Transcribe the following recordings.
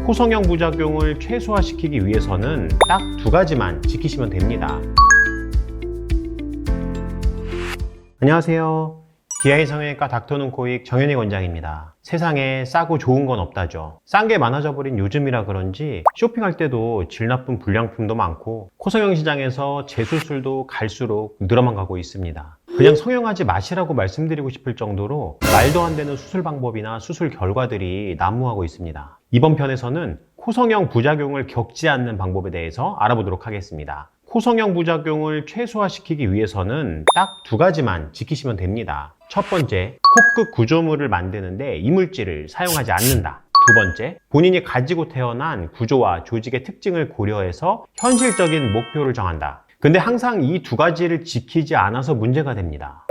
코성형 부작용을 최소화시키기 위해서는 딱 두 가지만 지키시면 됩니다. 안녕하세요. DI 성형외과 닥터눈코익 정현익 원장입니다. 세상에 싸고 좋은 건 없다죠. 싼 게 많아져 버린 요즘이라 그런지 쇼핑할 때도 질 나쁜 불량품도 많고 코성형 시장에서 재수술도 갈수록 늘어만 가고 있습니다. 그냥 성형하지 마시라고 말씀드리고 싶을 정도로 말도 안 되는 수술 방법이나 수술 결과들이 난무하고 있습니다. 이번 편에서는 코성형 부작용을 겪지 않는 방법에 대해서 알아보도록 하겠습니다. 코성형 부작용을 최소화시키기 위해서는 딱 두 가지만 지키시면 됩니다. 첫 번째, 코끝 구조물을 만드는데 이물질을 사용하지 않는다. 두 번째, 본인이 가지고 태어난 구조와 조직의 특징을 고려해서 현실적인 목표를 정한다. 근데 항상 이 두 가지를 지키지 않아서 문제가 됩니다.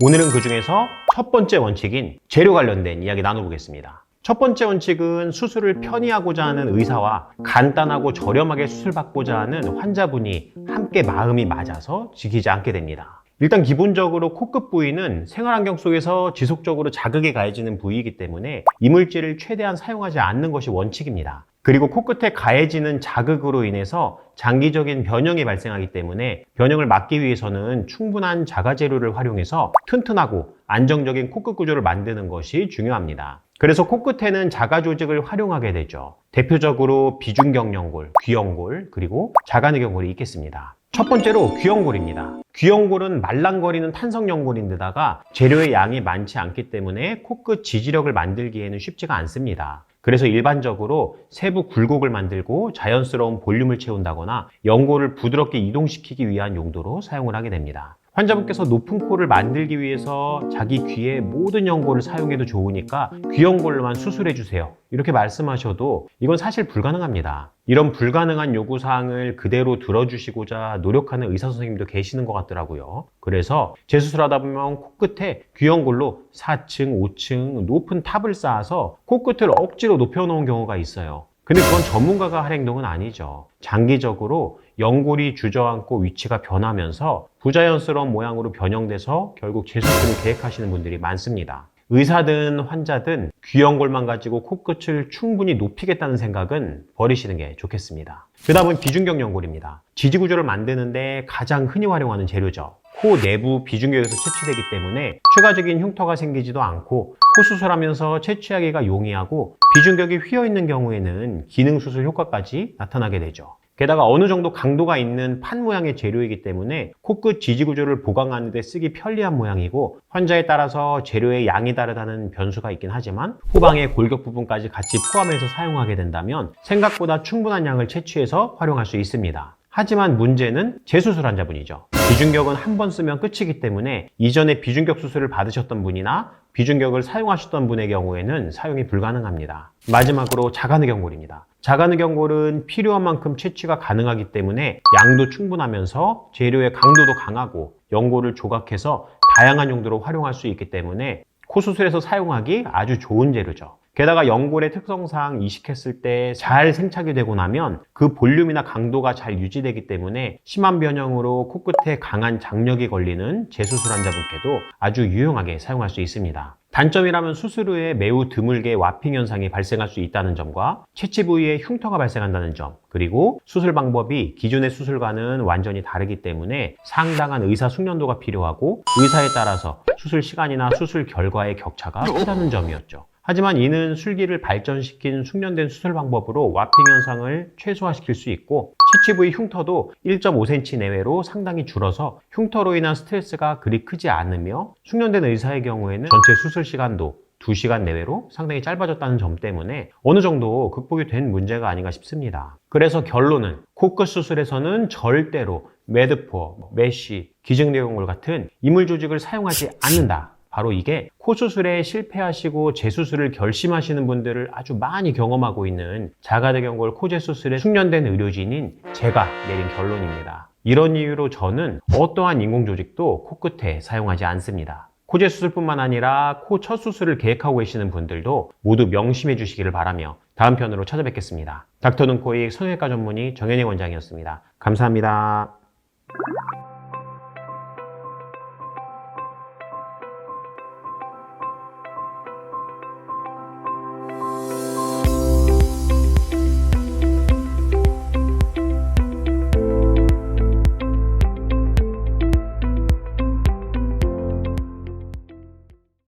오늘은 그 중에서 첫 번째 원칙인 재료 관련된 이야기 나눠보겠습니다. 첫 번째 원칙은 수술을 편히 하고자 하는 의사와 간단하고 저렴하게 수술받고자 하는 환자분이 함께 마음이 맞아서 지키지 않게 됩니다. 일단 기본적으로 코끝 부위는 생활환경 속에서 지속적으로 자극이 가해지는 부위이기 때문에 이물질을 최대한 사용하지 않는 것이 원칙입니다. 그리고 코끝에 가해지는 자극으로 인해서 장기적인 변형이 발생하기 때문에 변형을 막기 위해서는 충분한 자가재료를 활용해서 튼튼하고 안정적인 코끝 구조를 만드는 것이 중요합니다. 그래서 코끝에는 자가조직을 활용하게 되죠. 대표적으로 비중경연골, 귀연골, 그리고 자가늑연골이 있겠습니다. 첫 번째로 귀연골입니다. 귀연골은 말랑거리는 탄성연골인데다가 재료의 양이 많지 않기 때문에 코끝 지지력을 만들기에는 쉽지가 않습니다. 그래서 일반적으로 세부 굴곡을 만들고 자연스러운 볼륨을 채운다거나 연골을 부드럽게 이동시키기 위한 용도로 사용을 하게 됩니다. 환자분께서 높은 코를 만들기 위해서 자기 귀의 모든 연골을 사용해도 좋으니까 귀연골로만 수술해주세요. 이렇게 말씀하셔도 이건 사실 불가능합니다. 이런 불가능한 요구사항을 그대로 들어주시고자 노력하는 의사 선생님도 계시는 것 같더라고요. 그래서 재수술하다 보면 코끝에 귀연골로 4층, 5층 높은 탑을 쌓아서 코끝을 억지로 높여놓은 경우가 있어요. 근데 그건 전문가가 할 행동은 아니죠. 장기적으로 연골이 주저앉고 위치가 변하면서 부자연스러운 모양으로 변형돼서 결국 재수술을 계획하시는 분들이 많습니다. 의사든 환자든 귀연골만 가지고 코끝을 충분히 높이겠다는 생각은 버리시는 게 좋겠습니다. 그 다음은 비중경연골입니다. 지지구조를 만드는데 가장 흔히 활용하는 재료죠. 코 내부 비중격에서 채취되기 때문에 추가적인 흉터가 생기지도 않고 코 수술하면서 채취하기가 용이하고 비중격이 휘어있는 경우에는 기능수술 효과까지 나타나게 되죠. 게다가 어느 정도 강도가 있는 판 모양의 재료이기 때문에 코끝 지지구조를 보강하는 데 쓰기 편리한 모양이고 환자에 따라서 재료의 양이 다르다는 변수가 있긴 하지만 후방의 골격 부분까지 같이 포함해서 사용하게 된다면 생각보다 충분한 양을 채취해서 활용할 수 있습니다. 하지만 문제는 재수술 환자분이죠. 비중격은 한 번 쓰면 끝이기 때문에 이전에 비중격 수술을 받으셨던 분이나 비중격을 사용하셨던 분의 경우에는 사용이 불가능합니다. 마지막으로 자가늑연골입니다. 자가늑연골은 필요한 만큼 채취가 가능하기 때문에 양도 충분하면서 재료의 강도도 강하고 연골을 조각해서 다양한 용도로 활용할 수 있기 때문에 코 수술에서 사용하기 아주 좋은 재료죠. 게다가 연골의 특성상 이식했을 때 잘 생착이 되고 나면 그 볼륨이나 강도가 잘 유지되기 때문에 심한 변형으로 코끝에 강한 장력이 걸리는 재수술 환자분께도 아주 유용하게 사용할 수 있습니다. 단점이라면 수술 후에 매우 드물게 와핑 현상이 발생할 수 있다는 점과 채취 부위에 흉터가 발생한다는 점, 그리고 수술 방법이 기존의 수술과는 완전히 다르기 때문에 상당한 의사 숙련도가 필요하고 의사에 따라서 수술 시간이나 수술 결과의 격차가 크다는 점이었죠. 하지만 이는 술기를 발전시킨 숙련된 수술 방법으로 와핑 현상을 최소화시킬 수 있고 채취 부위 흉터도 1.5cm 내외로 상당히 줄어서 흉터로 인한 스트레스가 그리 크지 않으며 숙련된 의사의 경우에는 전체 수술 시간도 2시간 내외로 상당히 짧아졌다는 점 때문에 어느 정도 극복이 된 문제가 아닌가 싶습니다. 그래서 결론은 코끝 수술에서는 절대로 매드포어, 메쉬, 기증내용골 같은 이물 조직을 사용하지 않는다. 바로 이게 코 수술에 실패하시고 재수술을 결심하시는 분들을 아주 많이 경험하고 있는 자가늑연골 코재 수술에 숙련된 의료진인 제가 내린 결론입니다. 이런 이유로 저는 어떠한 인공조직도 코끝에 사용하지 않습니다. 코재 수술뿐만 아니라 코 첫 수술을 계획하고 계시는 분들도 모두 명심해 주시기를 바라며 다음 편으로 찾아뵙겠습니다. 닥터눈코익 성형외과 전문의 정현익 원장이었습니다. 감사합니다.